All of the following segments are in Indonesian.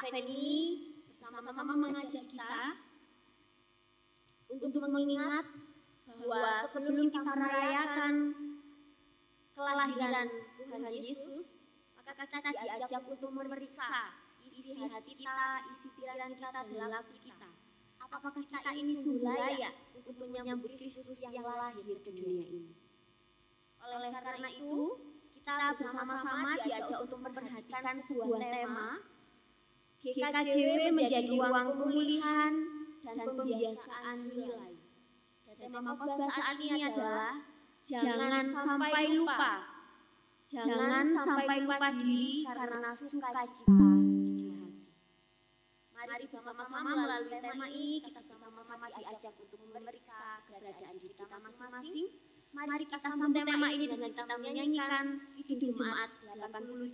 Advent ini bersama-sama mengajak kita untuk mengingat bahwa sebelum kita merayakan kelahiran Tuhan Yesus, maka kita diajak untuk memeriksa isi hati kita, isi pikiran kita, dalam hati kita. Apakah kita ini sungguh layak untuk menyambut Kristus yang lahir ke dunia ini? Oleh karena itu, kita bersama-sama diajak untuk memperhatikan sebuah tema. GKJW menjadi ruang pemulihan dan pembiasaan nilai. Tema khotbah saat ini adalah jangan sampai lupa. Jangan sampai lupa diri karena sukacita di hati. Mari bersama-sama melalui tema ini kita bersama-sama diajak untuk memeriksa keberadaan diri kita masing-masing. Mari kita sambut tema ini dengan kita menyanyikan Kidung Jemaat 87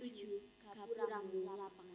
Gapuramu Lapangkanlah.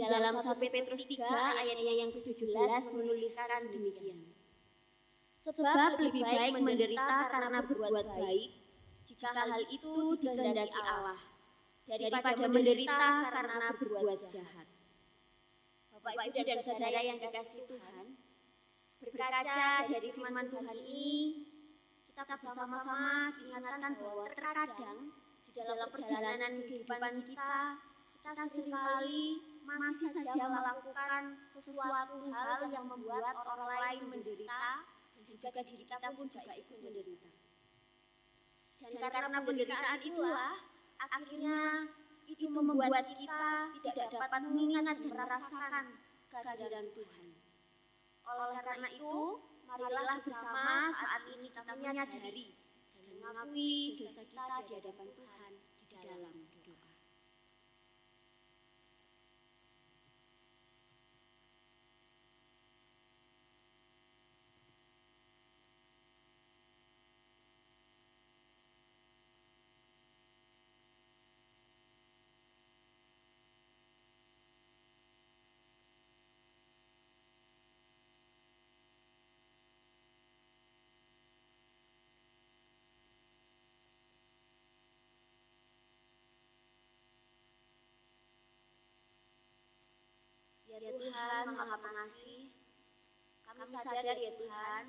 Dalam 1 Petrus 3 ayatnya yang ke-17 menuliskan demikian. Sebab lebih baik menderita karena berbuat baik, jika hal itu dikehendaki Allah, daripada menderita karena berbuat jahat. Bapak, Ibu, dan saudara yang dikasihi Tuhan, berkaca dari firman Tuhan ini, kita bersama-sama diingatkan bahwa terkadang di dalam perjalanan kehidupan kita seringkali masih saja melakukan sesuatu hal yang membuat orang lain menderita dan juga diri kita pun juga ikut menderita. Dan karena penderitaan itulah akhirnya itu membuat kita tidak dapat mengingat dan merasakan kehadiran Tuhan. Oleh karena itu, marilah bersama saat ini kita menyadari dan mengakui dosa kita di hadapan Tuhan di dalam doa. Ya Tuhan Maha Pengasih, kami sadar ya Tuhan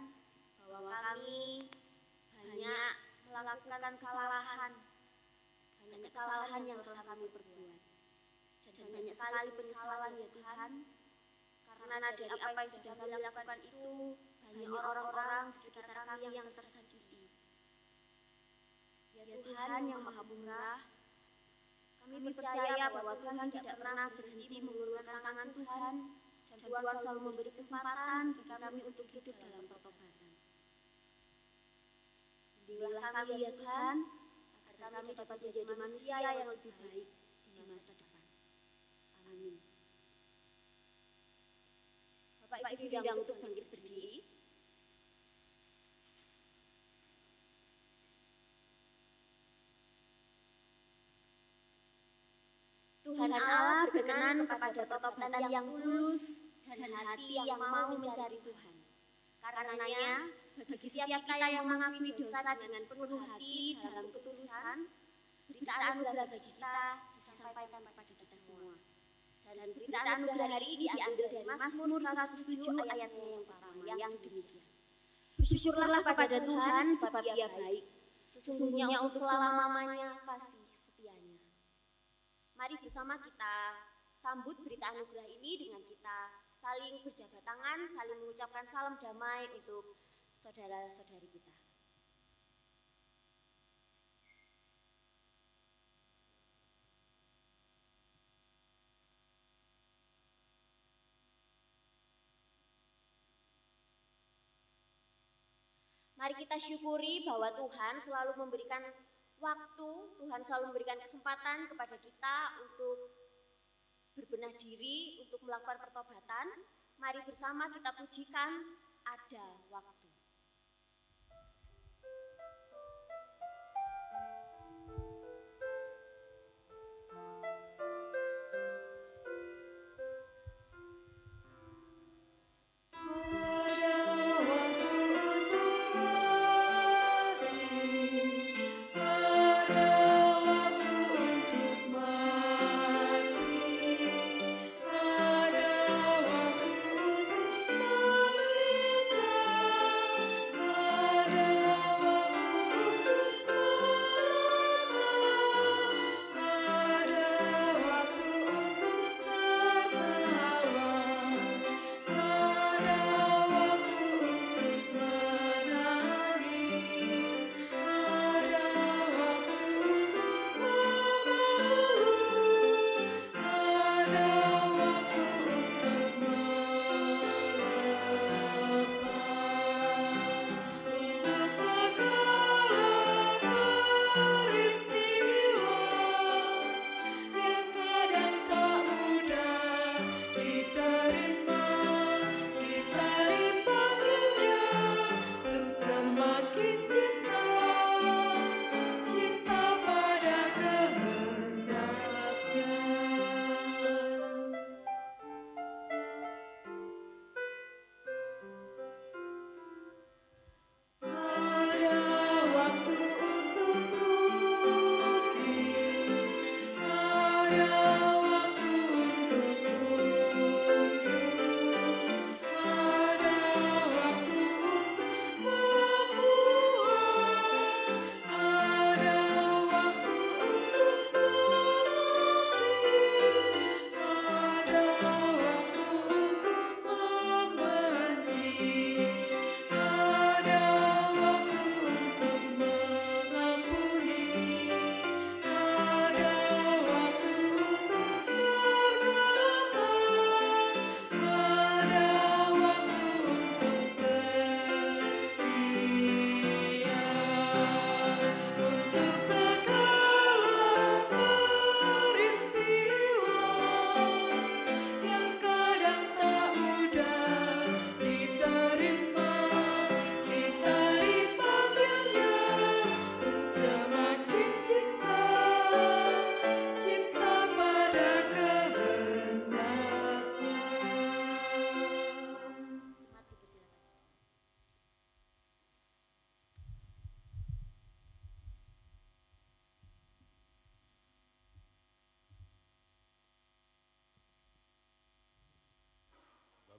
bahwa kami banyak melakukan kesalahan, banyak kesalahan yang telah kami perbuat. Dan banyak sekali penyesalan ya Tuhan, karena dari apa yang sudah kami lakukan itu banyak orang-orang di sekitar kami yang tersakiti. Ya Tuhan yang Maha Pemurah, Kami percaya bahwa Tuhan tidak pernah berhenti mengulurkan tangan Tuhan, dan Tuhan selalu memberi kesempatan bagi kami untuk hidup dalam pertobatan. Bimbinglah kami ya Tuhan, agar kami dapat menjadi manusia yang lebih baik di masa depan. Amin. Bapak Ibu diundang untuk bangkit berdiri. Tuhan Allah berkenan kepada pertobatan yang tulus dan hati yang mau mencari Tuhan. Karenanya, bagi setiap kita yang mengakui dosa dengan sepenuh hati dalam ketulusan, berita anugerah bagi kita disampaikan kepada kita semua. Dan berita anugerah hari ini diambil dari Mazmur 107 ayatnya yang pertama, yang demikian. Bersyukurlah kepada Tuhan sebab Ia baik, sesungguhnya untuk selama-lamanya kasih setianya. Mari bersama kita sambut berita anugerah ini dengan kita saling berjabat tangan, saling mengucapkan salam damai untuk saudara-saudari kita. Mari kita syukuri bahwa Tuhan selalu memberikan waktu, Tuhan selalu memberikan kesempatan kepada kita untuk berbenah diri, untuk melakukan pertobatan. Mari bersama kita pujikan Ada Waktu.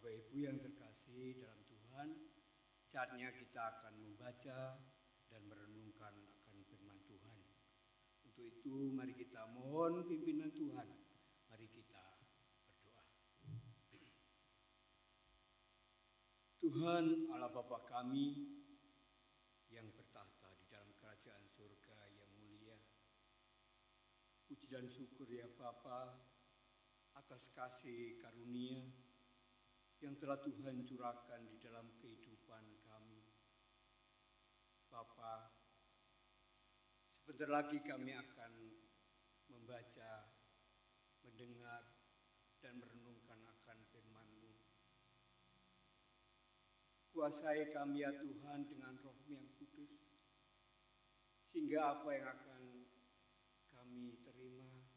Bapak Ibu yang terkasih dalam Tuhan, saatnya kita akan membaca dan merenungkan akan firman Tuhan. Untuk itu mari kita mohon pimpinan Tuhan. Mari kita berdoa. Tuhan Allah Bapa kami yang bertahta di dalam kerajaan surga yang mulia, puji dan syukur ya Bapa atas kasih karunia yang telah Tuhan curahkan di dalam kehidupan kami. Bapa, sebentar lagi kami akan membaca, mendengar, dan merenungkan akan firman-Mu. Kuasai kami ya Tuhan dengan Roh-Mu yang kudus, sehingga apa yang akan kami terima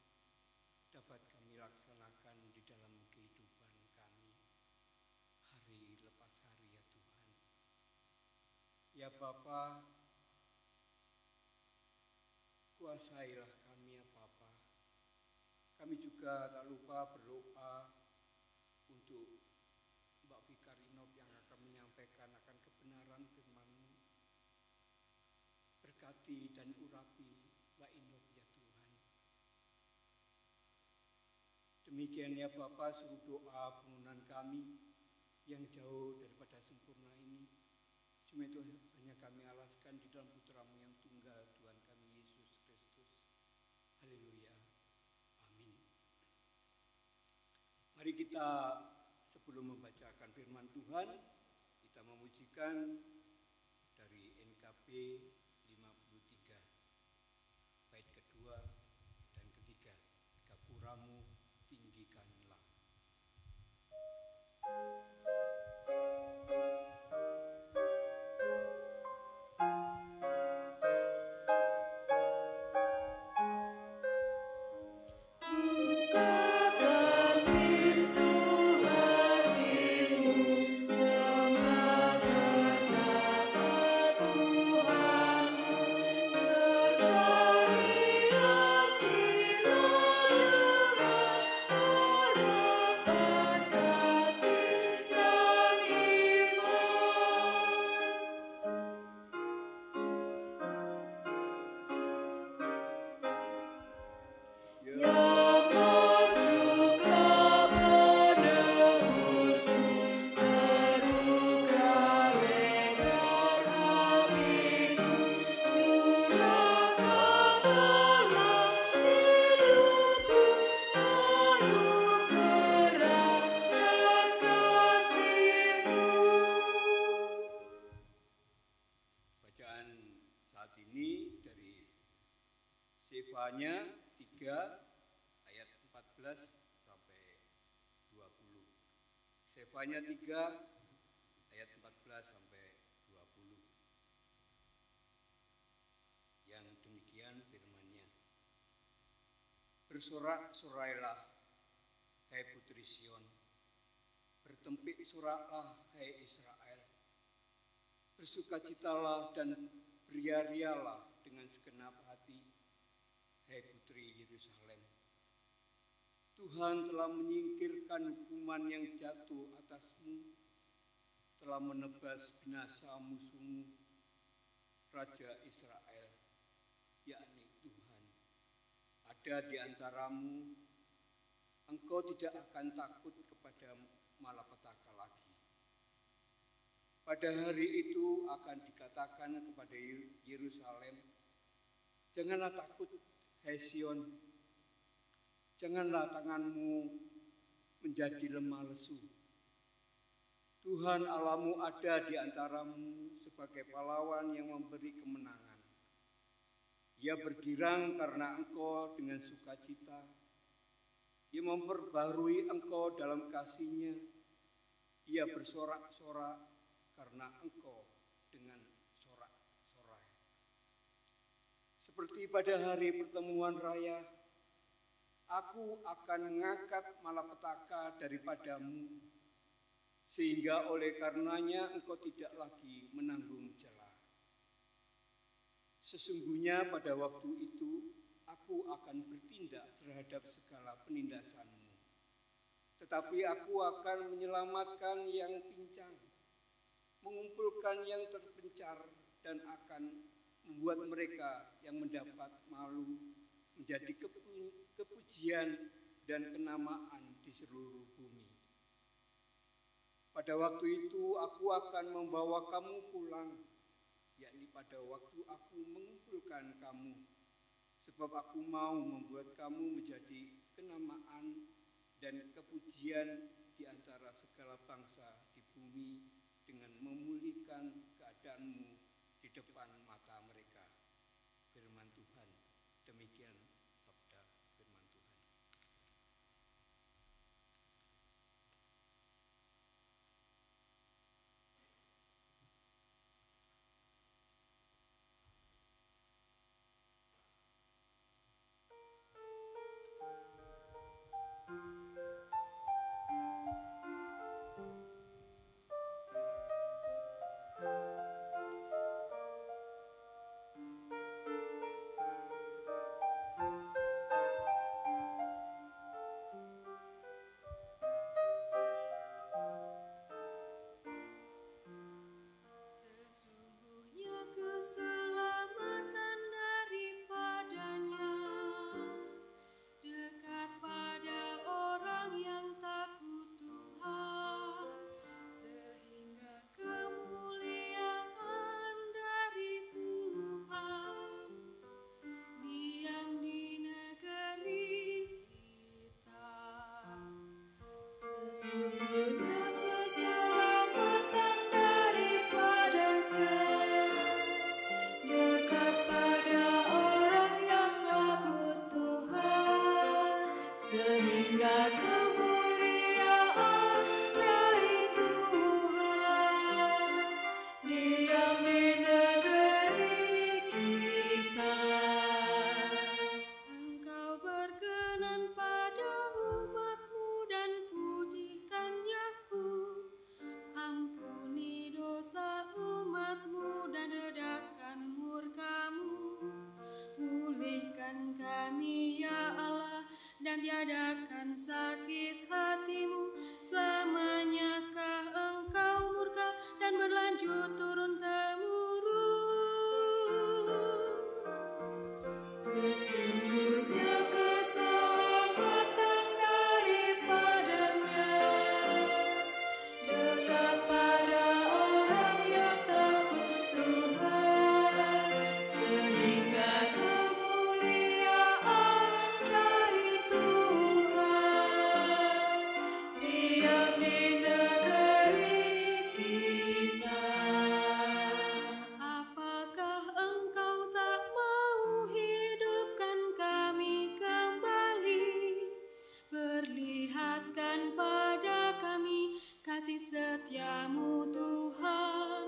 dapat kami laksanakan di dalam kehidupan kami hari lepas hari ya Tuhan. Ya Bapa, kuasailah kami ya Bapa. Kami juga tak lupa berdoa untuk Mbak Vikarinov yang akan menyampaikan akan kebenaran firman-Mu. Berkati dan urapi Mbak Inov ya Tuhan. Demikian ya Bapa, seluruh doa pengunan kami yang jauh daripada sempurna ini, semua itu hanya kami alaskan di dalam Putra-Mu yang tunggal, Tuhan kami Yesus Kristus. Haleluya. Amin. Mari kita sebelum membacakan firman Tuhan, kita memujikan dari NKB 53, bait kedua dan ketiga, Gapuramu tinggikanlah. Sefanya 3 ayat 14 sampai 20. Sefanya 3 ayat 14 sampai 20. Yang demikian firman-Nya. Bersorak-sorailah hai putri Sion. Bertempik-soraklah hai Israel. Bersukacitalah dan beria-rialah dengan segenap hati hai putri Yerusalem. Tuhan telah menyingkirkan hukuman yang jatuh atasmu, telah menebas binasa musuhmu, Raja Israel, yakni Tuhan. Ada di antaramu, engkau tidak akan takut kepada malapetaka lagi. Pada hari itu akan dikatakan kepada Yerusalem, janganlah takut, hai Sion, janganlah tanganmu menjadi lemah lesu. Tuhan Allahmu ada di antaramu sebagai pahlawan yang memberi kemenangan. Ia bergirang karena engkau dengan sukacita. Ia memperbarui engkau dalam kasih-Nya. Ia bersorak-sorak karena engkau dengan sorak-sorai. Seperti pada hari pertemuan raya, aku akan mengangkat malapetaka daripadamu, sehingga oleh karenanya engkau tidak lagi menanggung jala. Sesungguhnya pada waktu itu aku akan bertindak terhadap segala penindasanmu, tetapi aku akan menyelamatkan yang pincang, mengumpulkan yang terpencar, dan akan membuat mereka yang mendapat malu menjadi kepujian dan kenamaan di seluruh bumi. Pada waktu itu aku akan membawa kamu pulang, yakni pada waktu aku mengumpulkan kamu Sebab aku mau membuat kamu menjadi kenamaan dan kepujian di antara segala bangsa di bumi dengan memulihkan keadaanmu di depan mata mereka. Firman Tuhan, demikian sabda firman Tuhan. Sesungguhnya keselamatan daripadanya dekat pada orang yang takut Tuhan, sehingga kemuliaan dari Tuhan diam di negeri kita. Sesungguhnya keselamatan daripadanya dekat pada orang yang takut Tuhan, sehingga kemuliaan dari Tuhan diam di negeri kita. Engkau berkenan pada umat-Mu dan putihkannya ku. Ampuni dosa umat-Mu dan redakan murka-Mu. Pulihkan kami ya Allah dan tiadakan sakit hati-Mu. Selamanyakah Engkau murka dan berlanjut turun-temurun? Sesungguhnya keselamatan daripadanya dekat pada orang yang takut Tuhan, sehingga kemuliaan dari Tuhan diam di negeri kita. Apakah Engkau tak mau hidupkan kami kembali? Perlihatkan pada kami kasih setia-Mu Tuhan.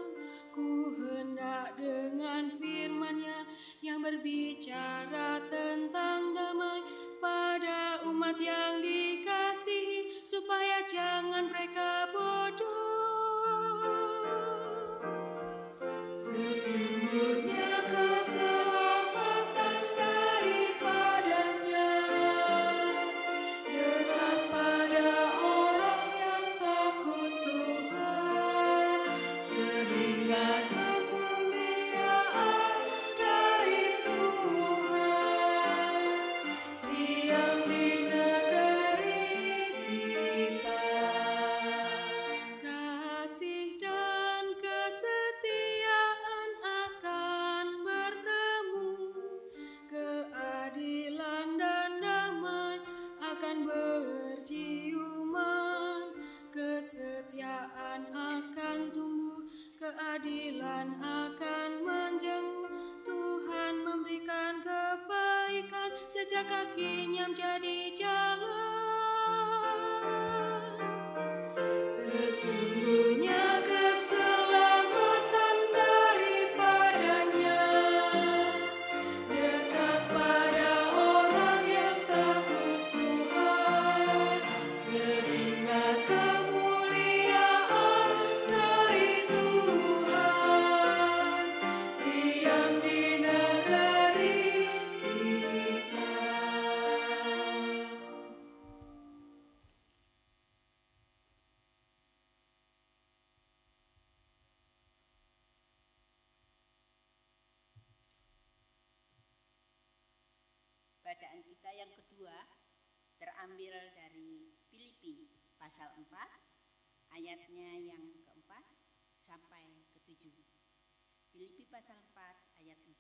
Ku hendak dengan firman-Nya yang berbicara tentang damai pada umat yang dikasihi, supaya jangan mereka bodoh. Sesungguhnya keselamatan daripadanya dekat pada orang yang takut Tuhan, sehingga kemuliaan dari Tuhan diam di negeri kita. Kasih dan kesetiaan akan bertemu, keadilan dan damai akan berciuman, kesetiaan akan tumbuh, keadilan akan menjenguk. Tuhan memberikan kebaikan, jejak kakinya menjadi jalan. Sesungguhnya keselamatan daripadanya dekat pada orang yang takut Tuhan, sehingga kemuliaan dari Tuhan diam di negeri kita. Bacaan kita yang kedua terambil dari Filipi pasal 4 ayatnya yang keempat sampai ke-7. Filipi pasal 4 ayat 4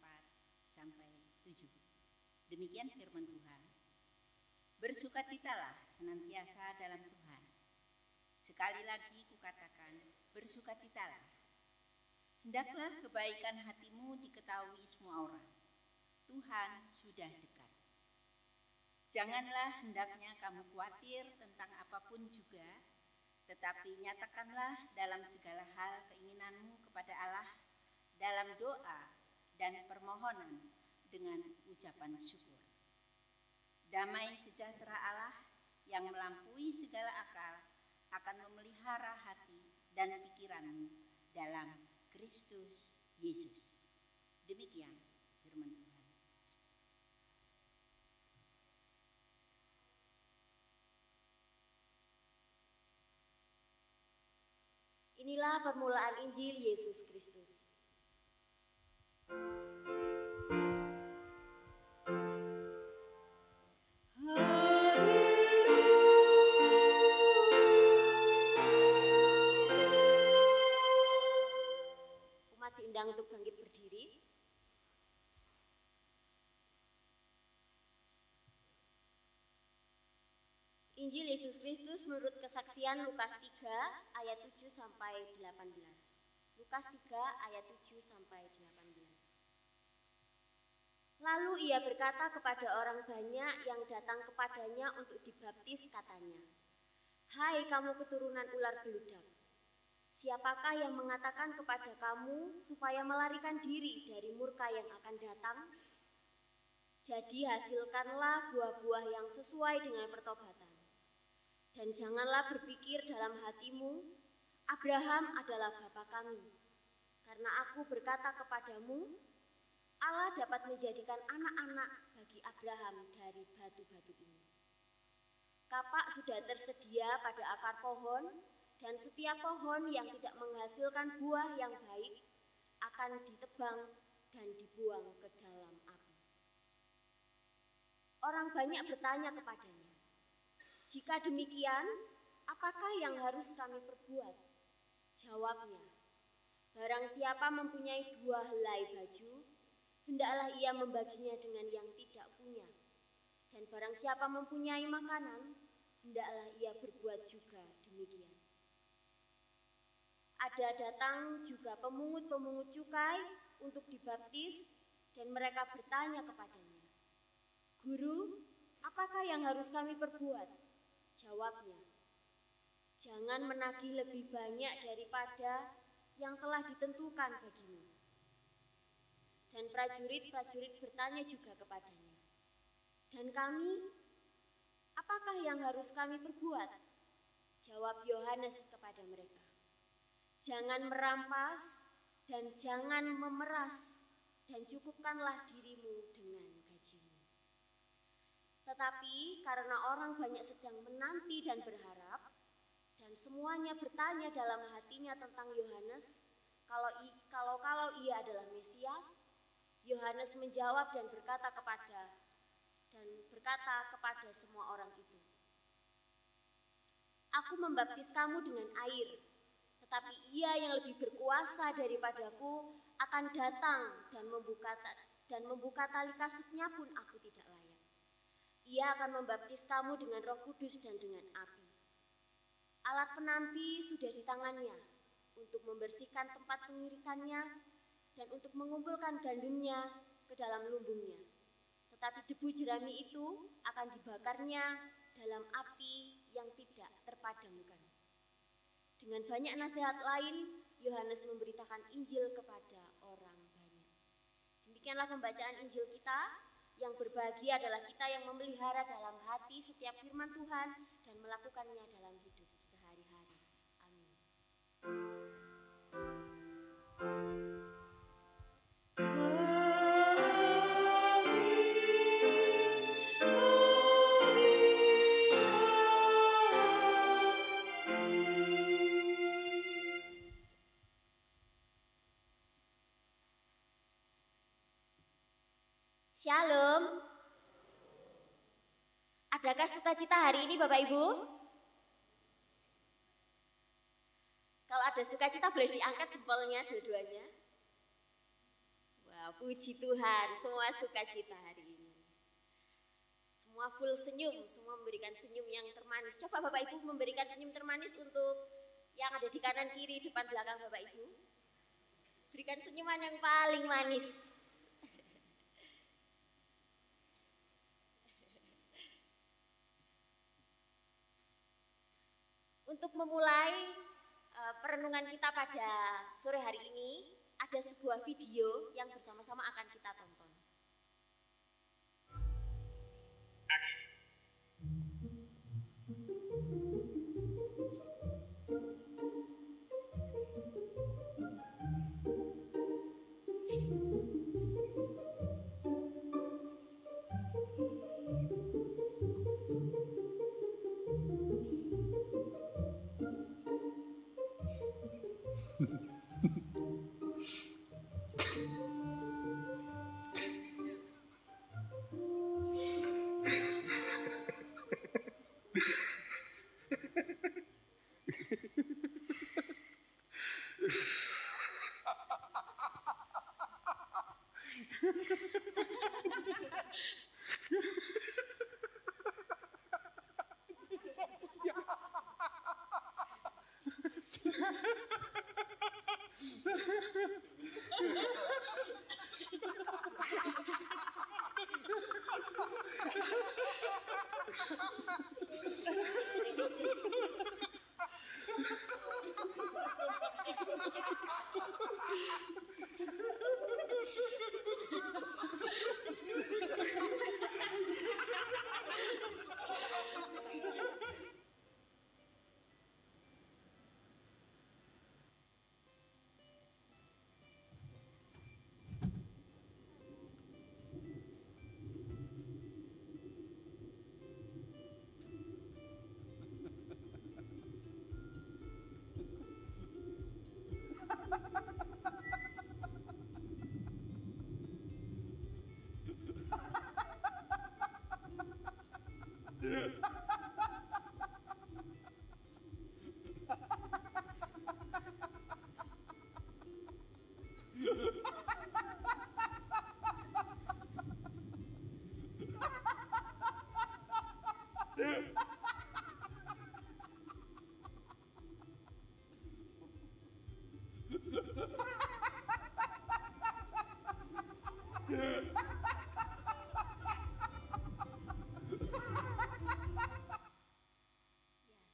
sampai 7. Demikian firman Tuhan. Bersukacitalah senantiasa dalam Tuhan. Sekali lagi kukatakan, bersukacitalah. Hendaklah kebaikan hatimu diketahui semua orang. Tuhan sudah dekat. Janganlah hendaknya kamu khawatir tentang apapun juga, tetapi nyatakanlah dalam segala hal keinginanmu kepada Allah dalam doa dan permohonan dengan ucapan syukur. Damai sejahtera Allah yang melampaui segala akal akan memelihara hati dan pikiranmu dalam Kristus Yesus. Demikian firman Tuhan. Inilah permulaan Injil Yesus Kristus. Umat diundang untuk bangkit berdiri. Injil Yesus Kristus menurut kesaksian Lukas 3 ayat 7 sampai 18. Lukas 3 ayat 7 sampai 18. Lalu ia berkata kepada orang banyak yang datang kepadanya untuk dibaptis, katanya, "Hai kamu keturunan ular beludak, siapakah yang mengatakan kepada kamu supaya melarikan diri dari murka yang akan datang? Jadi hasilkanlah buah-buah yang sesuai dengan pertobatan. Dan janganlah berpikir dalam hatimu, Abraham adalah bapa kami. Karena aku berkata kepadamu, Allah dapat menjadikan anak-anak bagi Abraham dari batu-batu ini. Kapak sudah tersedia pada akar pohon, dan setiap pohon yang tidak menghasilkan buah yang baik akan ditebang dan dibuang ke dalam api." Orang banyak bertanya kepadanya, "Jika demikian, apakah yang harus kami perbuat?" Jawabnya, "Barang siapa mempunyai 2 helai baju, hendaklah ia membaginya dengan yang tidak punya. Dan barang siapa mempunyai makanan, hendaklah ia berbuat juga demikian." Ada datang juga pemungut-pemungut cukai untuk dibaptis, dan mereka bertanya kepadanya, "Guru, apakah yang harus kami perbuat?" Jawabnya, "Jangan menagih lebih banyak daripada yang telah ditentukan bagimu." Dan prajurit-prajurit bertanya juga kepadanya, "Dan kami, apakah yang harus kami perbuat?" Jawab Yohanes kepada mereka, "Jangan merampas dan jangan memeras, dan cukupkanlah dirimu dengan gajimu." Tetapi karena orang banyak sedang menanti dan berharap, dan semuanya bertanya dalam hatinya tentang Yohanes, kalau ia adalah Mesias, Yohanes menjawab dan berkata kepada semua orang itu, "Aku membaptis kamu dengan air, tetapi ia yang lebih berkuasa daripadaku akan datang dan membuka tali kasutnya pun aku tidak layak. Ia akan membaptis kamu dengan Roh Kudus dan dengan api. Alat penampi sudah di tangannya untuk membersihkan tempat pengirikannya dan untuk mengumpulkan gandumnya ke dalam lumbungnya. Tetapi debu jerami itu akan dibakarnya dalam api yang tidak terpadamkan." Dengan banyak nasihat lain, Yohanes memberitakan Injil kepada orang banyak. Demikianlah pembacaan Injil kita. Yang berbahagia adalah kita yang memelihara dalam hati setiap firman Tuhan dan melakukannya dalam hidup sehari-hari. Amin. Shalom. Adakah sukacita hari ini Bapak Ibu? Kalau ada sukacita boleh diangkat jempolnya dua-duanya. Wah, puji Tuhan, semua sukacita hari ini. Semua full senyum, semua memberikan senyum yang termanis. Coba Bapak Ibu memberikan senyum termanis untuk yang ada di kanan kiri depan belakang Bapak Ibu. Berikan senyuman yang paling manis. Untuk memulai perenungan kita pada sore hari ini, ada sebuah video yang bersama-sama akan kita tonton.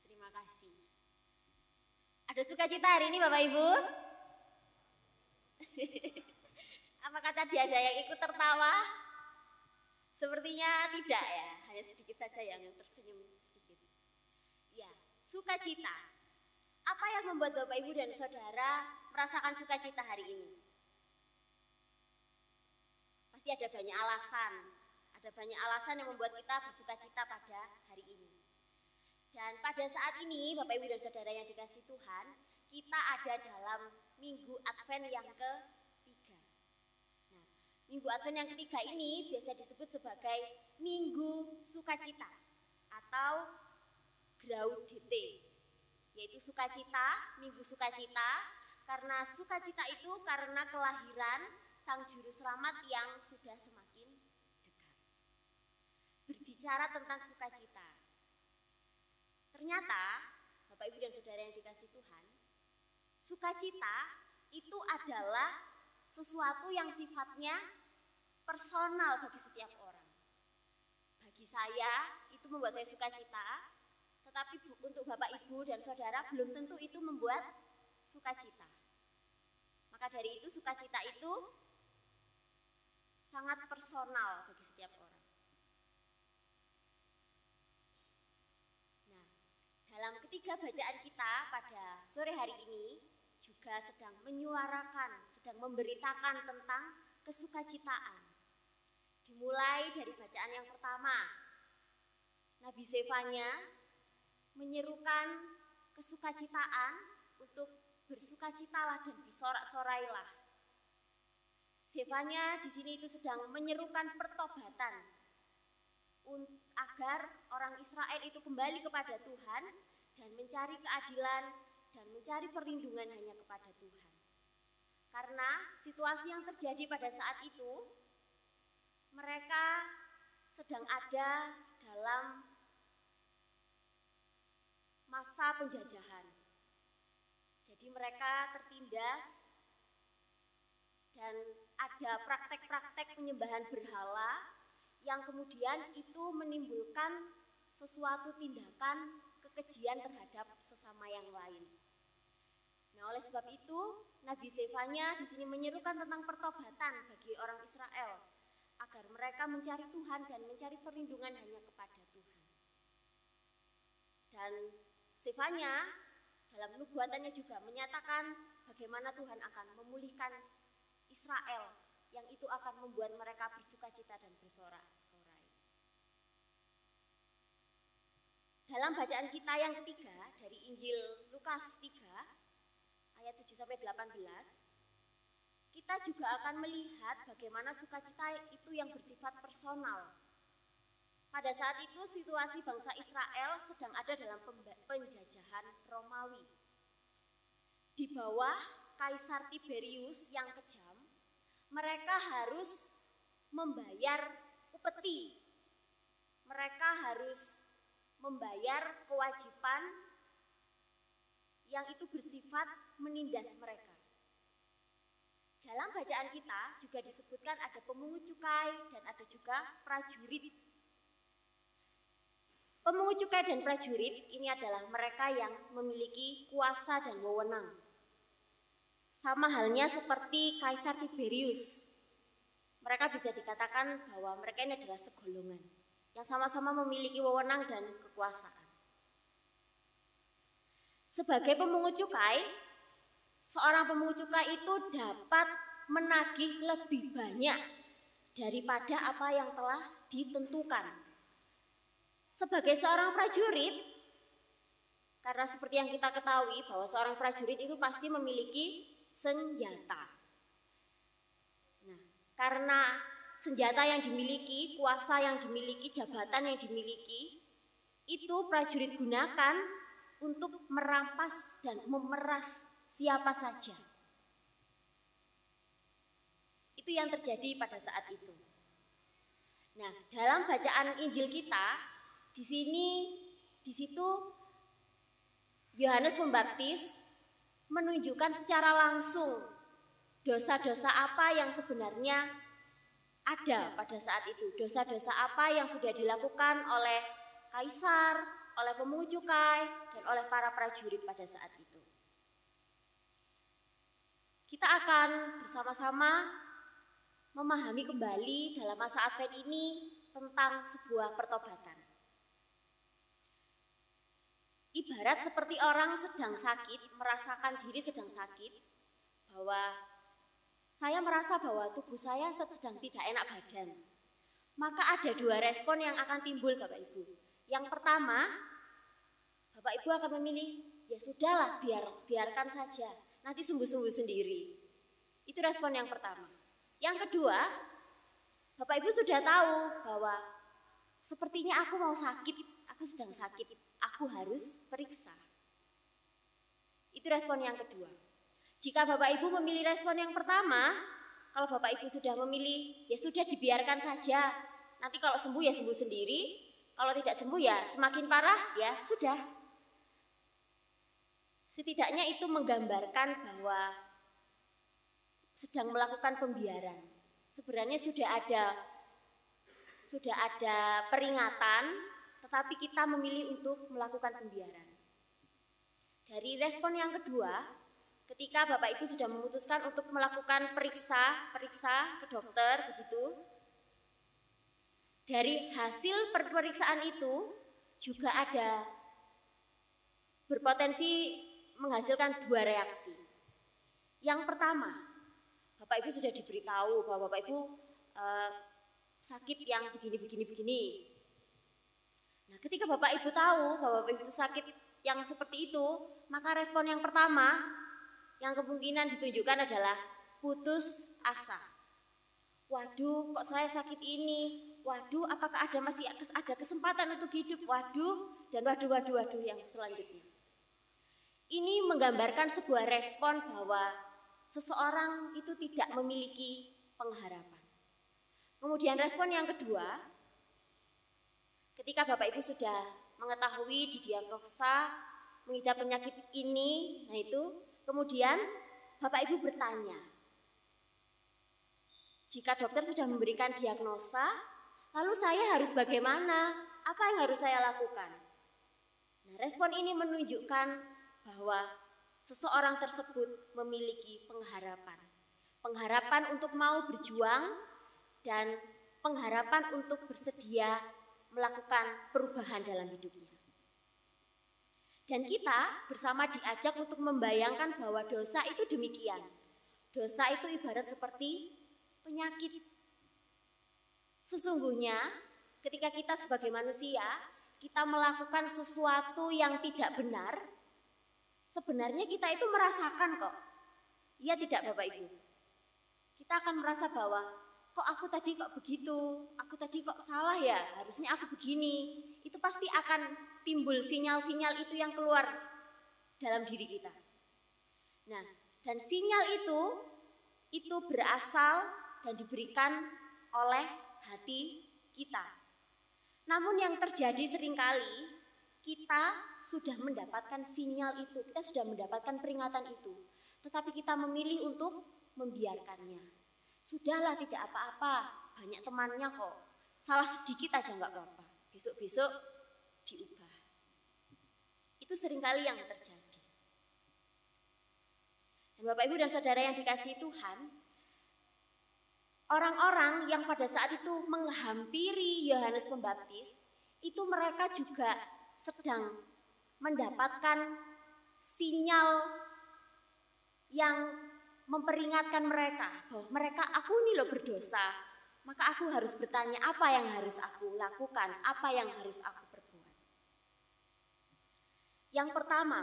Terima kasih. Ada sukacita hari ini Bapak Ibu? Apakah tadi ada yang ikut tertawa? Sepertinya tidak ya, hanya sedikit saja yang tersenyum sedikit. Ya, sukacita. Apa yang membuat Bapak Ibu dan Saudara merasakan sukacita hari ini? Pasti ada banyak alasan. Ada banyak alasan yang membuat kita bersukacita pada hari ini. Dan pada saat ini, Bapak Ibu dan Saudara yang dikasihi Tuhan, kita ada dalam Minggu Advent yang ketiga. Nah, Minggu Advent yang ketiga ini biasa disebut sebagai Minggu Sukacita atau Gaudete, yaitu sukacita, Minggu Sukacita, karena sukacita itu karena kelahiran Sang Juru Selamat yang sudah semakin dekat. Berbicara tentang sukacita, ternyata Bapak Ibu dan Saudara yang dikasihi Tuhan, sukacita itu adalah sesuatu yang sifatnya personal bagi setiap orang. Bagi saya itu membuat saya sukacita, tetapi untuk Bapak Ibu dan Saudara belum tentu itu membuat sukacita. Maka dari itu sukacita itu sangat personal bagi setiap orang. Nah, dalam ketiga bacaan kita pada sore hari ini juga sedang menyuarakan, sedang memberitakan tentang kesukacitaan. Dimulai dari bacaan yang pertama, Nabi Zefanya menyerukan kesukacitaan untuk bersukacitalah dan bersorak-sorailah. Zefanya di sini itu sedang menyerukan pertobatan agar orang Israel itu kembali kepada Tuhan dan mencari keadilan dan mencari perlindungan hanya kepada Tuhan. Karena situasi yang terjadi pada saat itu, mereka sedang ada dalam masa penjajahan. Jadi mereka tertindas dan ada praktek-praktek penyembahan berhala yang kemudian itu menimbulkan sesuatu tindakan kekejian terhadap sesama yang lain. Nah, oleh sebab itu, Nabi Zefanya di sini menyerukan tentang pertobatan bagi orang Israel agar mereka mencari Tuhan dan mencari perlindungan hanya kepada Tuhan. Dan Zefanya dalam nubuatannya juga menyatakan bagaimana Tuhan akan memulihkan Israel yang itu akan membuat mereka bersukacita dan bersorak-sorai. Dalam bacaan kita yang ketiga dari Injil Lukas 3 ayat 7-18, kita juga akan melihat bagaimana sukacita itu yang bersifat personal. Pada saat itu situasi bangsa Israel sedang ada dalam penjajahan Romawi. Di bawah Kaisar Tiberius yang kejam, mereka harus membayar upeti. Mereka harus membayar kewajiban yang itu bersifat menindas mereka. Dalam bacaan kita juga disebutkan ada pemungut cukai dan ada juga prajurit. Pemungut cukai dan prajurit ini adalah mereka yang memiliki kuasa dan wewenang. Sama halnya seperti Kaisar Tiberius. Mereka bisa dikatakan bahwa mereka ini adalah segolongan yang sama-sama memiliki wewenang dan kekuasaan. Sebagai pemungut cukai, seorang pemungut cukai itu dapat menagih lebih banyak daripada apa yang telah ditentukan. Sebagai seorang prajurit, karena seperti yang kita ketahui bahwa seorang prajurit itu pasti memiliki senjata. Nah, karena senjata yang dimiliki, kuasa yang dimiliki, jabatan yang dimiliki, itu prajurit gunakan untuk merampas dan memeras siapa saja. Itu yang terjadi pada saat itu. Nah, dalam bacaan Injil kita, di situ Yohanes Pembaptis menunjukkan secara langsung dosa-dosa apa yang sebenarnya ada pada saat itu. Dosa-dosa apa yang sudah dilakukan oleh kaisar, oleh pemungut cukai, dan oleh para prajurit pada saat itu. Kita akan bersama-sama memahami kembali dalam masa Advent ini tentang sebuah pertobatan. Ibarat seperti orang sedang sakit, merasakan diri sedang sakit, bahwa saya merasa bahwa tubuh saya sedang tidak enak badan. Maka ada dua respon yang akan timbul Bapak Ibu. Yang pertama, Bapak Ibu akan memilih, ya sudahlah biarkan saja, nanti sembuh-sembuh sendiri. Itu respon yang pertama. Yang kedua, Bapak Ibu sudah tahu bahwa sepertinya aku mau sakit, aku sedang sakit, aku harus periksa. Itu respon yang kedua. Jika Bapak Ibu memilih respon yang pertama, kalau Bapak Ibu sudah memilih, ya sudah dibiarkan saja. Nanti kalau sembuh ya sembuh sendiri, kalau tidak sembuh ya semakin parah, ya sudah. Setidaknya itu menggambarkan bahwa sedang melakukan pembiaran. Sebenarnya sudah ada peringatan, tetapi kita memilih untuk melakukan pembiaran. Dari respon yang kedua, ketika Bapak Ibu sudah memutuskan untuk melakukan periksa ke dokter begitu, dari hasil pemeriksaan itu juga ada berpotensi menghasilkan dua reaksi. Yang pertama, Bapak Ibu sudah diberitahu bahwa Bapak Ibu sakit yang begini. Nah, ketika Bapak Ibu tahu bahwa Bapak Ibu sakit yang seperti itu, maka respon yang pertama yang kemungkinan ditunjukkan adalah putus asa. Waduh, kok saya sakit ini? Waduh, apakah masih ada kesempatan untuk hidup? Waduh, dan waduh yang selanjutnya. Ini menggambarkan sebuah respon bahwa seseorang itu tidak memiliki pengharapan. Kemudian respon yang kedua, Ketika Bapak Ibu sudah mengetahui didiagnosa mengidap penyakit ini, nah itu kemudian Bapak Ibu bertanya, jika dokter sudah memberikan diagnosa, lalu saya harus bagaimana? Apa yang harus saya lakukan? Nah, respon ini menunjukkan bahwa seseorang tersebut memiliki pengharapan. Pengharapan untuk mau berjuang dan pengharapan untuk bersedia melakukan perubahan dalam hidupnya. Dan kita bersama diajak untuk membayangkan bahwa dosa itu demikian. Dosa itu ibarat seperti penyakit. Sesungguhnya ketika kita sebagai manusia, kita melakukan sesuatu yang tidak benar, sebenarnya kita itu merasakan kok. Iya tidak Bapak Ibu? Kita akan merasa bahwa kok aku tadi kok begitu, aku tadi kok salah ya, harusnya aku begini. Itu pasti akan timbul sinyal-sinyal itu yang keluar dalam diri kita. Nah, dan sinyal itu berasal dan diberikan oleh hati kita. Namun yang terjadi seringkali kita sudah mendapatkan sinyal itu, kita sudah mendapatkan peringatan itu, tetapi kita memilih untuk membiarkannya. Sudahlah, tidak apa-apa, banyak temannya kok, salah sedikit aja nggak apa-apa, besok-besok diubah. Itu seringkali yang terjadi. Dan Bapak Ibu dan Saudara yang dikasihi Tuhan, orang-orang yang pada saat itu menghampiri Yohanes Pembaptis, itu mereka juga sedang mendapatkan sinyal yang memperingatkan mereka bahwa mereka, aku ini loh berdosa, maka aku harus bertanya apa yang harus aku lakukan, apa yang harus aku perbuat. Yang pertama,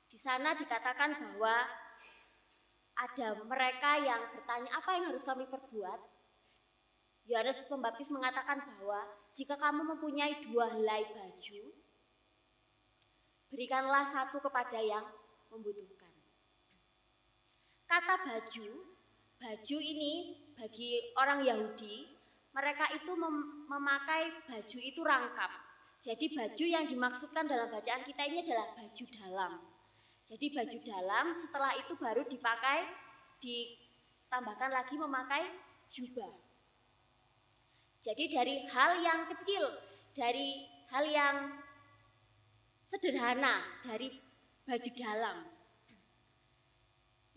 di sana dikatakan bahwa ada mereka yang bertanya apa yang harus kami perbuat. Yohanes Pembaptis mengatakan bahwa jika kamu mempunyai 2 helai baju, berikanlah 1 kepada yang membutuhkan. Kata baju ini bagi orang Yahudi, mereka itu memakai baju itu rangkap. Jadi baju yang dimaksudkan dalam bacaan kita ini adalah baju dalam. Jadi baju dalam setelah itu baru dipakai, ditambahkan lagi memakai jubah. Jadi dari hal yang kecil, dari hal yang sederhana, dari baju dalam.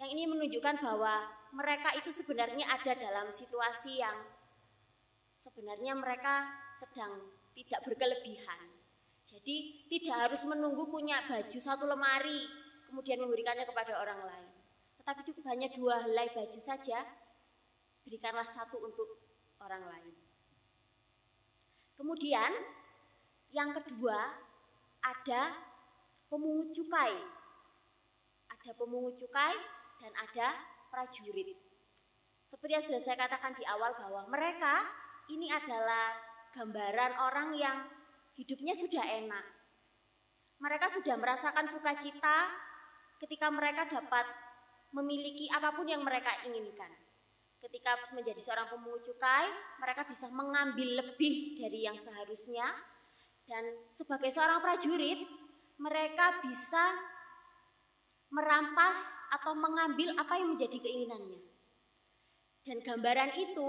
Yang ini menunjukkan bahwa mereka itu sebenarnya ada dalam situasi yang sebenarnya mereka sedang tidak berkelebihan. Jadi tidak harus menunggu punya baju 1 lemari kemudian memberikannya kepada orang lain. Tetapi cukup hanya 2 helai baju saja, berikanlah 1 untuk orang lain. Kemudian yang kedua, ada pemungut cukai. Ada pemungut cukai dan ada prajurit. Seperti yang sudah saya katakan di awal bahwa mereka ini adalah gambaran orang yang hidupnya sudah enak. Mereka sudah merasakan sukacita ketika mereka dapat memiliki apapun yang mereka inginkan. Ketika menjadi seorang pemungut cukai, mereka bisa mengambil lebih dari yang seharusnya. Dan sebagai seorang prajurit, mereka bisa merampas atau mengambil apa yang menjadi keinginannya. Dan gambaran itu,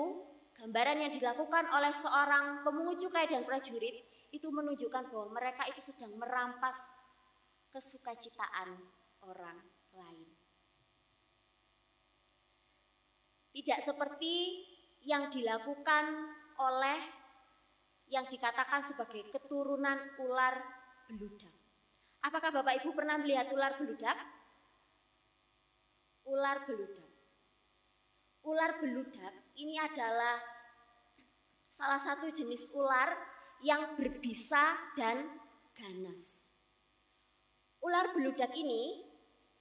gambaran yang dilakukan oleh seorang pemungut cukai dan prajurit itu menunjukkan bahwa mereka itu sedang merampas kesukacitaan orang lain. Tidak seperti yang dilakukan oleh yang dikatakan sebagai keturunan ular beludak. Apakah Bapak Ibu pernah melihat ular beludak? Ular beludak. Ular beludak ini adalah salah satu jenis ular yang berbisa dan ganas. Ular beludak ini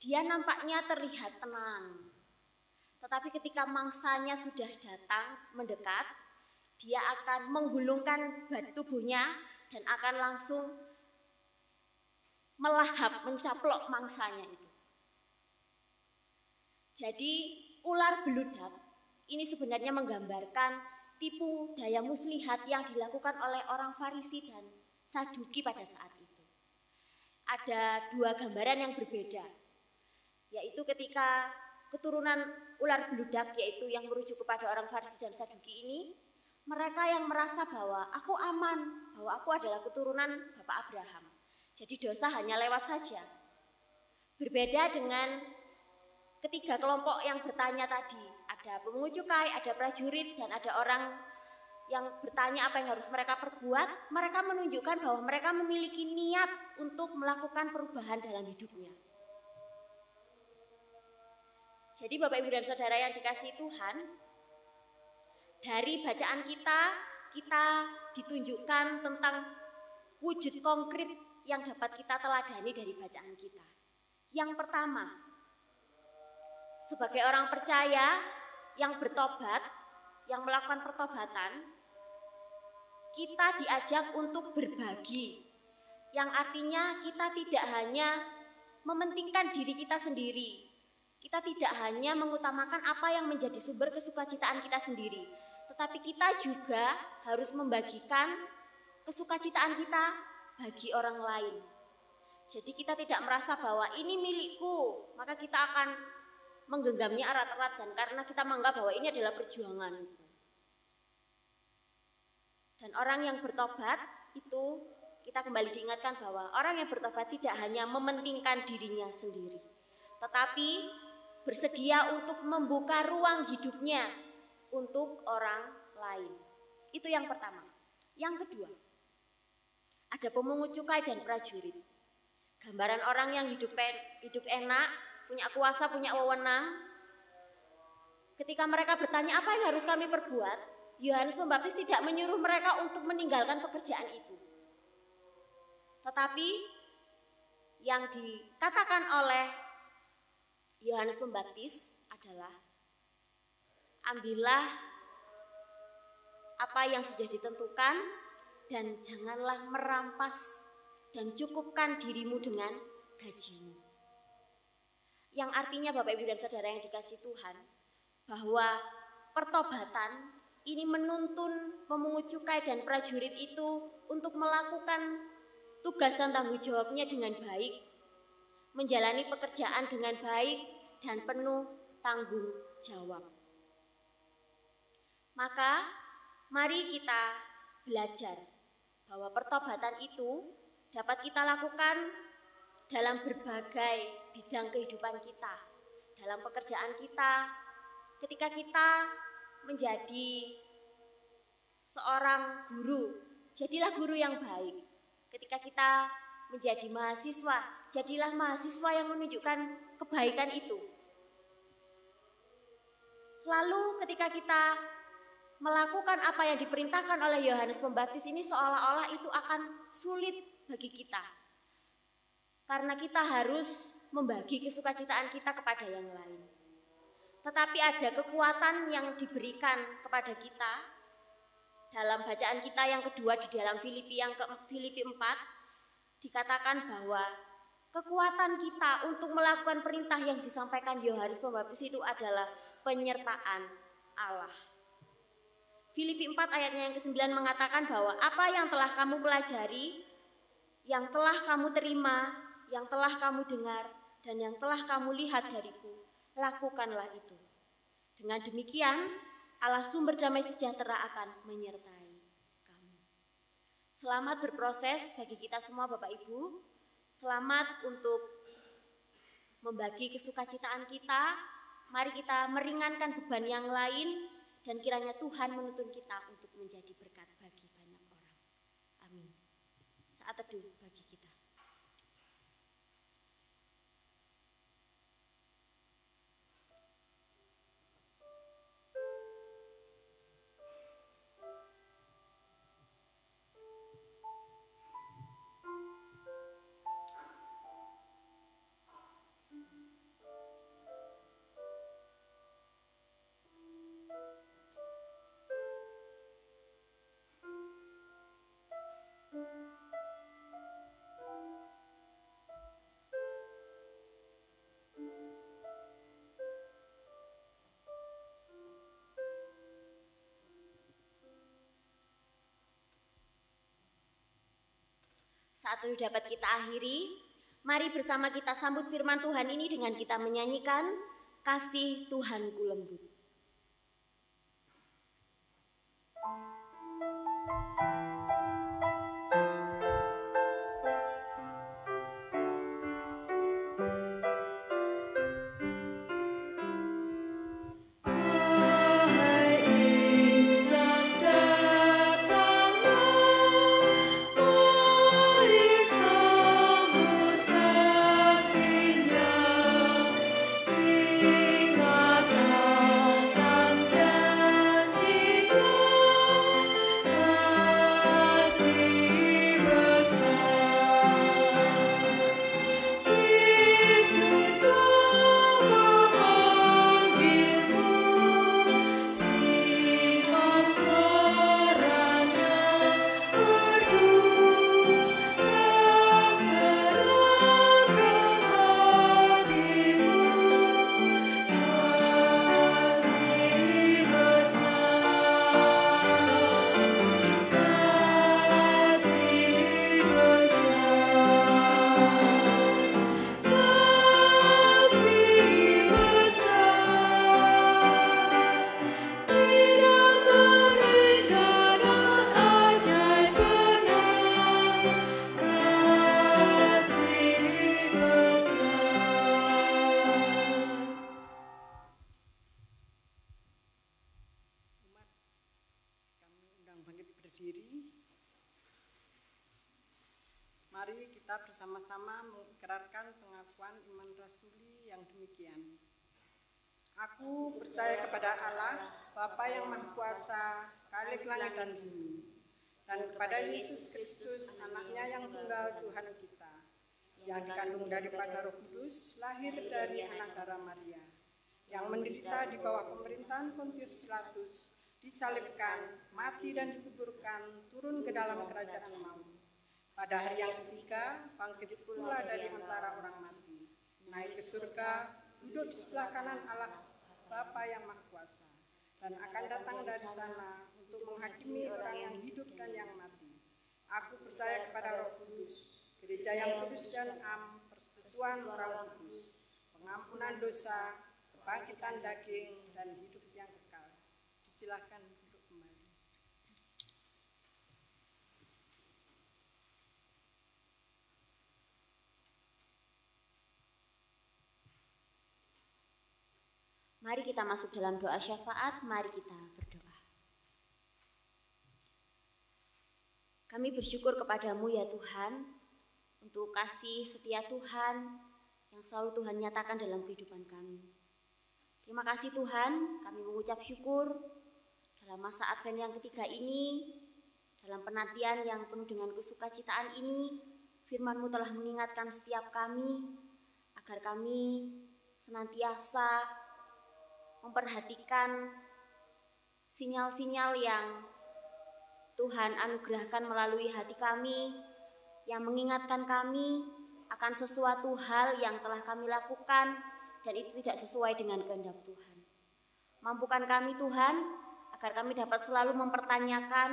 dia nampaknya terlihat tenang. Tetapi ketika mangsanya sudah datang mendekat, dia akan menggulungkan tubuhnya dan akan langsung melahap, mencaplok mangsanya itu. Jadi ular beludak ini sebenarnya menggambarkan tipu daya muslihat yang dilakukan oleh orang Farisi dan Saduki pada saat itu. Ada dua gambaran yang berbeda, yaitu ketika keturunan ular beludak, yaitu yang merujuk kepada orang Farisi dan Saduki ini, mereka yang merasa bahwa aku aman, bahwa aku adalah keturunan Bapak Abraham. Jadi dosa hanya lewat saja. Berbeda dengan ketiga kelompok yang bertanya tadi, ada pemungut cukai, ada prajurit, dan ada orang yang bertanya apa yang harus mereka perbuat. Mereka menunjukkan bahwa mereka memiliki niat untuk melakukan perubahan dalam hidupnya. Jadi Bapak Ibu dan Saudara yang dikasihi Tuhan, dari bacaan kita ditunjukkan tentang wujud konkret yang dapat kita teladani dari bacaan kita. Yang pertama, sebagai orang percaya yang bertobat, yang melakukan pertobatan, kita diajak untuk berbagi. Yang artinya kita tidak hanya mementingkan diri kita sendiri. Kita tidak hanya mengutamakan apa yang menjadi sumber kesukacitaan kita sendiri, tetapi kita juga harus membagikan kesukacitaan kita bagi orang lain. Jadi kita tidak merasa bahwa ini milikku, maka kita akan menggenggamnya erat-erat, dan karena kita menganggap bahwa ini adalah perjuanganku. Dan orang yang bertobat itu, kita kembali diingatkan bahwa orang yang bertobat tidak hanya mementingkan dirinya sendiri, tetapi bersedia untuk membuka ruang hidupnya untuk orang lain. Itu yang pertama. Yang kedua, ada pemungut cukai dan prajurit. Gambaran orang yang hidup enak, punya kuasa, punya wewenang. Ketika mereka bertanya apa yang harus kami perbuat, Yohanes Pembaptis tidak menyuruh mereka untuk meninggalkan pekerjaan itu. Tetapi yang dikatakan oleh Yohanes Pembaptis adalah, ambillah apa yang sudah ditentukan dan janganlah merampas, dan cukupkan dirimu dengan gajimu. Yang artinya Bapak Ibu dan Saudara yang dikasihi Tuhan, bahwa pertobatan ini menuntun pemungut cukai dan prajurit itu untuk melakukan tugas dan tanggung jawabnya dengan baik, menjalani pekerjaan dengan baik dan penuh tanggung jawab. Maka mari kita belajar bahwa pertobatan itu dapat kita lakukan dalam berbagai bidang kehidupan kita, dalam pekerjaan kita, ketika kita menjadi seorang guru, jadilah guru yang baik. Ketika kita menjadi mahasiswa, jadilah mahasiswa yang menunjukkan kebaikan itu. Lalu ketika kita melakukan apa yang diperintahkan oleh Yohanes Pembaptis ini, seolah-olah itu akan sulit bagi kita, karena kita harus membagi kesukacitaan kita kepada yang lain. Tetapi ada kekuatan yang diberikan kepada kita dalam bacaan kita yang kedua di dalam Filipi 4, dikatakan bahwa kekuatan kita untuk melakukan perintah yang disampaikan Yohanes Pembaptis itu adalah penyertaan Allah. Filipi 4 ayatnya yang ke-9 mengatakan bahwa apa yang telah kamu pelajari, yang telah kamu terima, yang telah kamu dengar, dan yang telah kamu lihat dariku, lakukanlah itu. Dengan demikian, Allah sumber damai sejahtera akan menyertai kamu. Selamat berproses bagi kita semua Bapak Ibu. Selamat untuk membagi kesukacitaan kita. Mari kita meringankan beban yang lain, dan kiranya Tuhan menuntun kita untuk menjadi berkat bagi banyak orang. Amin. Saat teduh bagi kita. Saat itu dapat kita akhiri, mari bersama kita sambut firman Tuhan ini dengan kita menyanyikan Kasih Tuhanku Lembut. Mari kita bersama-sama mengikrarkan pengakuan iman rasuli yang demikian. Aku percaya kepada Allah, Bapa yang Maha Kuasa, Khalik langit dan bumi, dan kepada Yesus Kristus, Anaknya yang tunggal Tuhan kita, yang dikandung daripada Roh Kudus, lahir dari anak darah Maria, yang menderita di bawah pemerintahan Pontius Pilatus, disalibkan, mati dan dikuburkan, turun ke dalam kerajaan maut. Pada hari yang ketiga, bangkit pula dari antara orang mati, naik ke surga, duduk di sebelah kanan Allah Bapa yang Maha Kuasa, dan akan datang dari sana untuk menghakimi orang yang hidup dan yang mati. Aku percaya kepada Roh Kudus, gereja yang kudus dan am, persekutuan orang kudus, pengampunan dosa, kebangkitan daging, dan hidup yang kekal. Disilahkan duduk kembali. Mari kita masuk dalam doa syafaat, mari kita berdoa. Kami bersyukur kepadamu ya Tuhan, untuk kasih setia Tuhan yang selalu Tuhan nyatakan dalam kehidupan kami. Terima kasih Tuhan, kami mengucap syukur dalam masa Advent yang ketiga ini, dalam penantian yang penuh dengan kesukacitaan ini, firman-Mu telah mengingatkan setiap kami, agar kami senantiasa memperhatikan sinyal-sinyal yang Tuhan anugerahkan melalui hati kami, yang mengingatkan kami akan sesuatu hal yang telah kami lakukan dan itu tidak sesuai dengan kehendak Tuhan. Mampukan kami Tuhan, agar kami dapat selalu mempertanyakan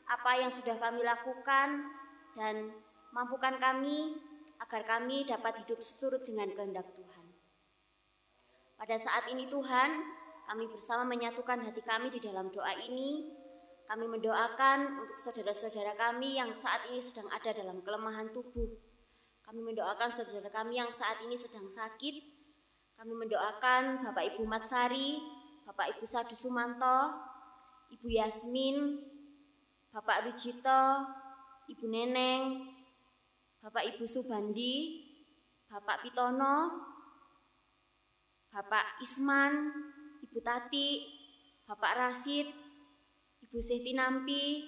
apa yang sudah kami lakukan, dan mampukan kami agar kami dapat hidup seturut dengan kehendak Tuhan. Pada saat ini Tuhan, kami bersama menyatukan hati kami di dalam doa ini. Kami mendoakan untuk saudara-saudara kami yang saat ini sedang ada dalam kelemahan tubuh. Kami mendoakan saudara kami yang saat ini sedang sakit. Kami mendoakan Bapak Ibu Matsari, Bapak Ibu Sadu Sumanto, Ibu Yasmin, Bapak Rujito, Ibu Neneng, Bapak Ibu Subandi, Bapak Pitono, Bapak Isman, Ibu Tati, Bapak Rasid, Ibu Sehti Nampi,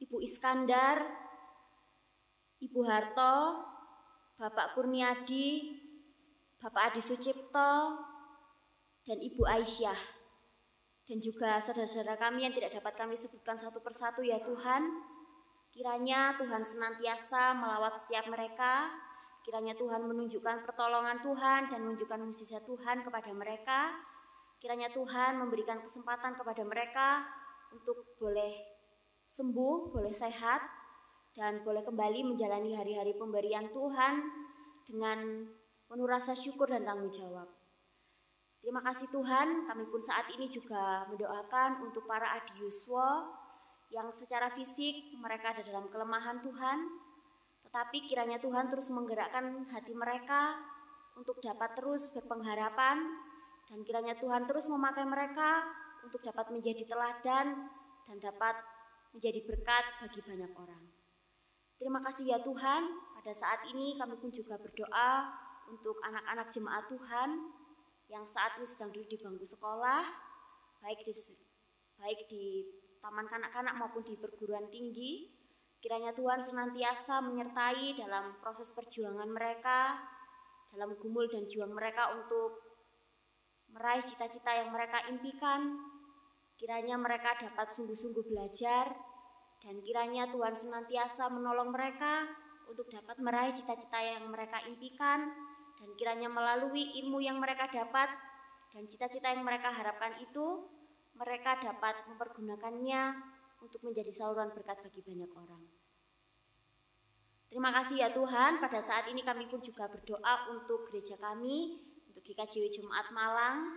Ibu Iskandar, Ibu Harto, Bapak Kurniadi, Bapak Adi Sucipto, dan Ibu Aisyah, dan juga saudara-saudara kami yang tidak dapat kami sebutkan satu persatu ya Tuhan. Kiranya Tuhan senantiasa melawat setiap mereka. Kiranya Tuhan menunjukkan pertolongan Tuhan dan menunjukkan mukjizat Tuhan kepada mereka. Kiranya Tuhan memberikan kesempatan kepada mereka untuk boleh sembuh, boleh sehat, dan boleh kembali menjalani hari-hari pemberian Tuhan dengan penuh rasa syukur dan tanggung jawab. Terima kasih Tuhan, kami pun saat ini juga mendoakan untuk para adiuswa yang secara fisik mereka ada dalam kelemahan Tuhan, tetapi kiranya Tuhan terus menggerakkan hati mereka untuk dapat terus berpengharapan, dan kiranya Tuhan terus memakai mereka untuk dapat menjadi teladan dan dapat menjadi berkat bagi banyak orang. Terima kasih ya Tuhan, pada saat ini kami pun juga berdoa untuk anak-anak jemaat Tuhan yang saat ini sedang duduk di bangku sekolah, baik di taman kanak-kanak maupun di perguruan tinggi. Kiranya Tuhan senantiasa menyertai dalam proses perjuangan mereka, dalam gumul dan juang mereka untuk meraih cita-cita yang mereka impikan. Kiranya mereka dapat sungguh-sungguh belajar, dan kiranya Tuhan senantiasa menolong mereka untuk dapat meraih cita-cita yang mereka impikan, dan kiranya melalui ilmu yang mereka dapat dan cita-cita yang mereka harapkan itu, mereka dapat mempergunakannya untuk menjadi saluran berkat bagi banyak orang. Terima kasih ya Tuhan, pada saat ini kami pun juga berdoa untuk gereja kami, untuk GKJW Jemaat Malang.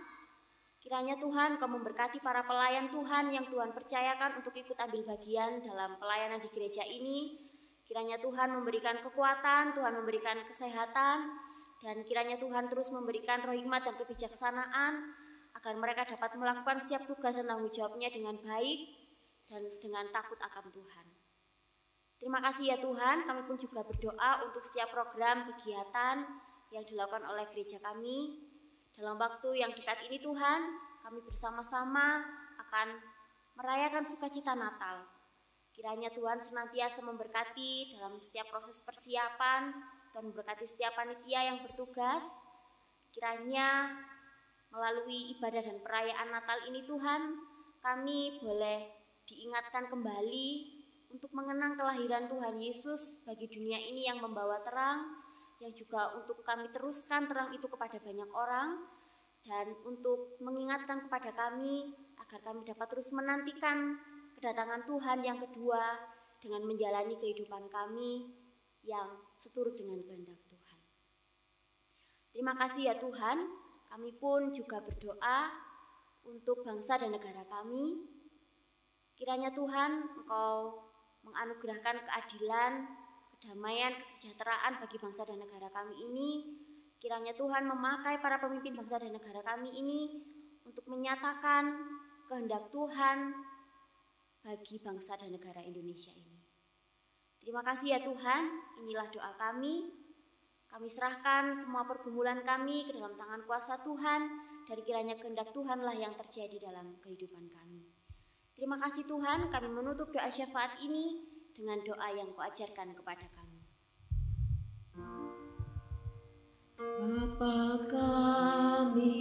Kiranya Tuhan Kau memberkati para pelayan Tuhan yang Tuhan percayakan untuk ikut ambil bagian dalam pelayanan di gereja ini. Kiranya Tuhan memberikan kekuatan, Tuhan memberikan kesehatan, dan kiranya Tuhan terus memberikan roh hikmat dan kebijaksanaan agar mereka dapat melakukan setiap tugas dan tanggung jawabnya dengan baik dan dengan takut akan Tuhan. Terima kasih ya Tuhan, kami pun juga berdoa untuk setiap program kegiatan yang dilakukan oleh gereja kami. Dalam waktu yang dekat ini Tuhan, kami bersama-sama akan merayakan sukacita Natal. Kiranya Tuhan senantiasa memberkati dalam setiap proses persiapan, Tuhan memberkati setiap panitia yang bertugas. Kiranya melalui ibadah dan perayaan Natal ini Tuhan, kami boleh diingatkan kembali untuk mengenang kelahiran Tuhan Yesus bagi dunia ini yang membawa terang, yang juga untuk kami teruskan terang itu kepada banyak orang, dan untuk mengingatkan kepada kami agar kami dapat terus menantikan kedatangan Tuhan yang kedua dengan menjalani kehidupan kami yang seturut dengan kehendak Tuhan. Terima kasih ya Tuhan, kami pun juga berdoa untuk bangsa dan negara kami. Kiranya Tuhan Engkau menganugerahkan keadilan, kedamaian, kesejahteraan bagi bangsa dan negara kami ini. Kiranya Tuhan memakai para pemimpin bangsa dan negara kami ini untuk menyatakan kehendak Tuhan bagi bangsa dan negara Indonesia ini. Terima kasih ya Tuhan, inilah doa kami. Kami serahkan semua pergumulan kami ke dalam tangan kuasa Tuhan, dan kiranya kehendak Tuhanlah yang terjadi dalam kehidupan kami. Terima kasih Tuhan, kami menutup doa syafaat ini dengan doa yang Kau ajarkan kepada kami. Bapa kami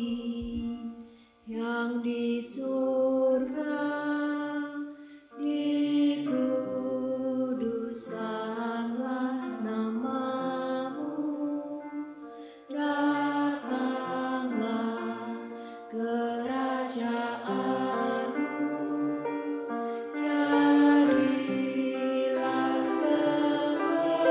yang di surga, dikuduskanlah nama-Mu, datanglah kerajaan-Mu, jadilah kehendak-Mu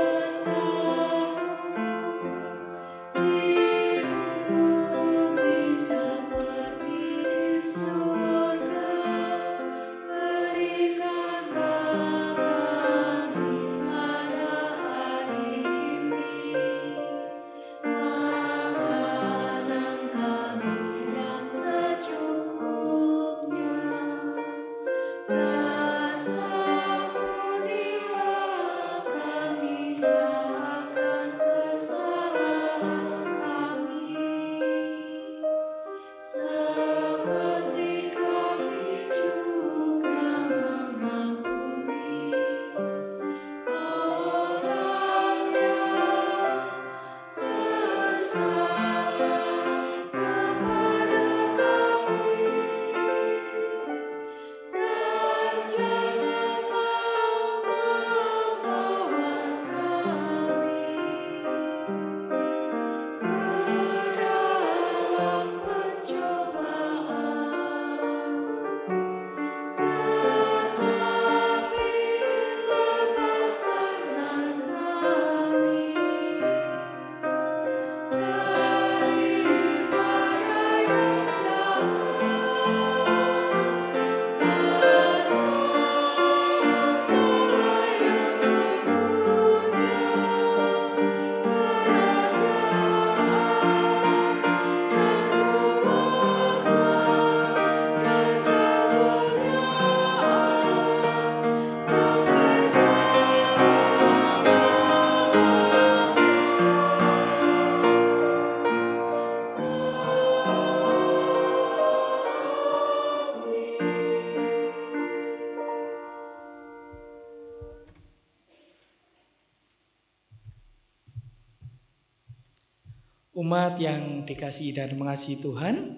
Umat yang dikasihi dan mengasihi Tuhan,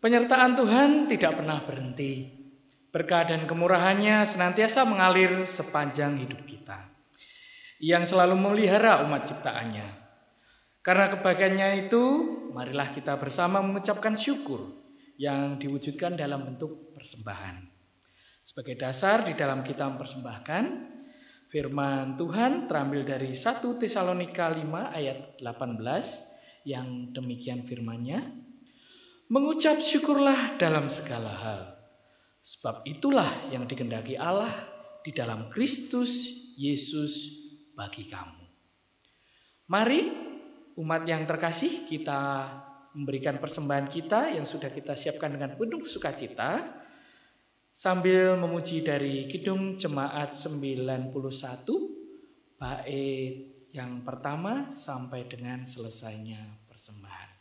penyertaan Tuhan tidak pernah berhenti. Berkah dan kemurahannya senantiasa mengalir sepanjang hidup kita. Yang selalu memelihara umat ciptaannya. Karena kebaikannya itu, marilah kita bersama mengucapkan syukur yang diwujudkan dalam bentuk persembahan. Sebagai dasar di dalam kita mempersembahkan, firman Tuhan terambil dari 1 Tesalonika 5 ayat 18 yang demikian firman-Nya, mengucap syukurlah dalam segala hal, sebab itulah yang dikehendaki Allah di dalam Kristus Yesus bagi kamu. Mari umat yang terkasih, kita memberikan persembahan kita yang sudah kita siapkan dengan penuh sukacita sambil memuji dari Kidung Jemaat 91 bait yang pertama sampai dengan selesainya persembahan.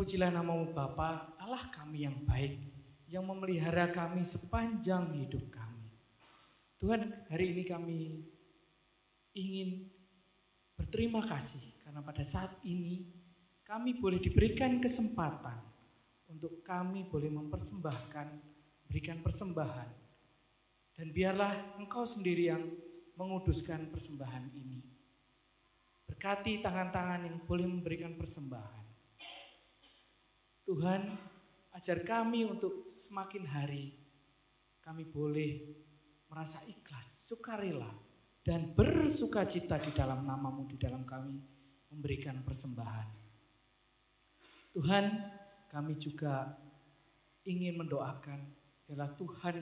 Terpujilah namamu Bapa, Allah kami yang baik, yang memelihara kami sepanjang hidup kami. Tuhan, hari ini kami ingin berterima kasih karena pada saat ini kami boleh diberikan kesempatan untuk kami boleh mempersembahkan, berikan persembahan. Dan biarlah Engkau sendiri yang menguduskan persembahan ini. Berkati tangan-tangan yang boleh memberikan persembahan. Tuhan, ajar kami untuk semakin hari kami boleh merasa ikhlas, sukarela, dan bersukacita di dalam nama-Mu, di dalam kami memberikan persembahan. Tuhan, kami juga ingin mendoakan Biarlah Tuhan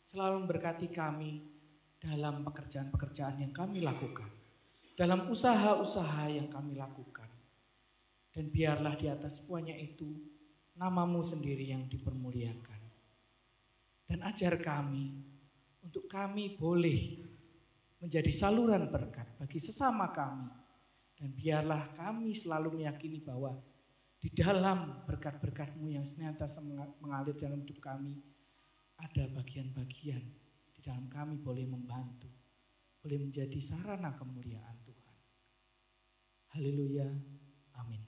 selalu memberkati kami dalam pekerjaan-pekerjaan yang kami lakukan, dalam usaha-usaha yang kami lakukan. Dan biarlah di atas semuanya itu nama-Mu sendiri yang dipermuliakan. Dan ajar kami untuk kami boleh menjadi saluran berkat bagi sesama kami. Dan biarlah kami selalu meyakini bahwa di dalam berkat-berkat-Mu yang senantiasa mengalir dalam hidup kami, ada bagian-bagian di dalam kami boleh membantu, boleh menjadi sarana kemuliaan Tuhan. Haleluya, amin.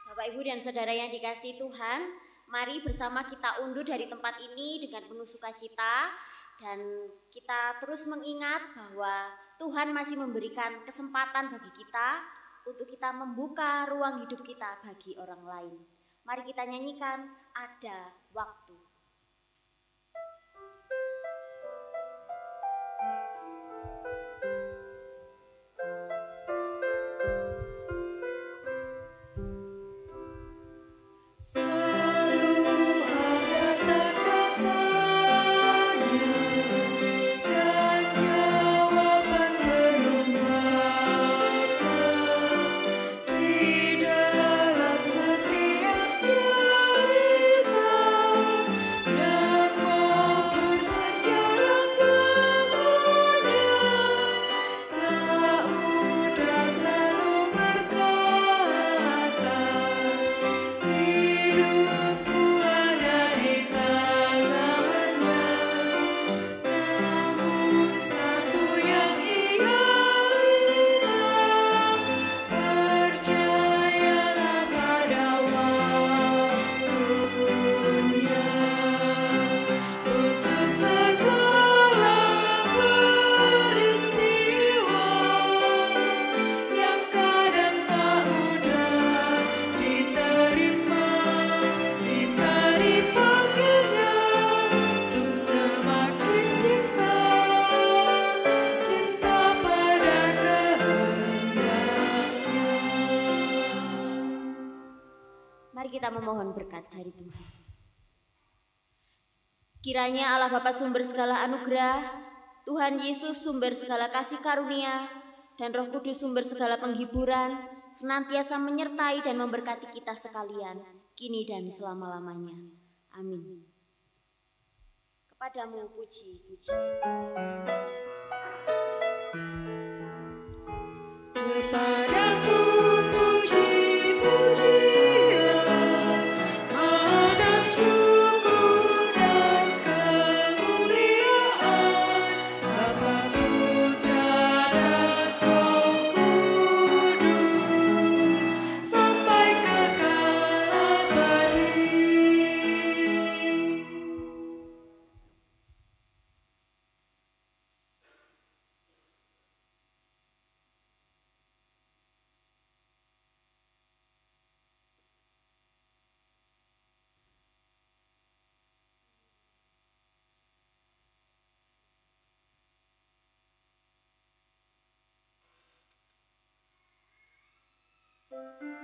Bapak, Ibu, dan Saudara yang dikasihi Tuhan, mari bersama kita undur dari tempat ini dengan penuh sukacita. Dan kita terus mengingat bahwa Tuhan masih memberikan kesempatan bagi kita untuk kita membuka ruang hidup kita bagi orang lain. Mari kita nyanyikan Ada Waktu. Kita memohon berkat dari Tuhan. Kiranya Allah Bapa sumber segala anugerah, Tuhan Yesus sumber segala kasih karunia, dan Roh Kudus sumber segala penghiburan, senantiasa menyertai dan memberkati kita sekalian, kini dan selama-lamanya. Amin. Kepadamu puji-puji. Kepadamu puji-puji. Thank you.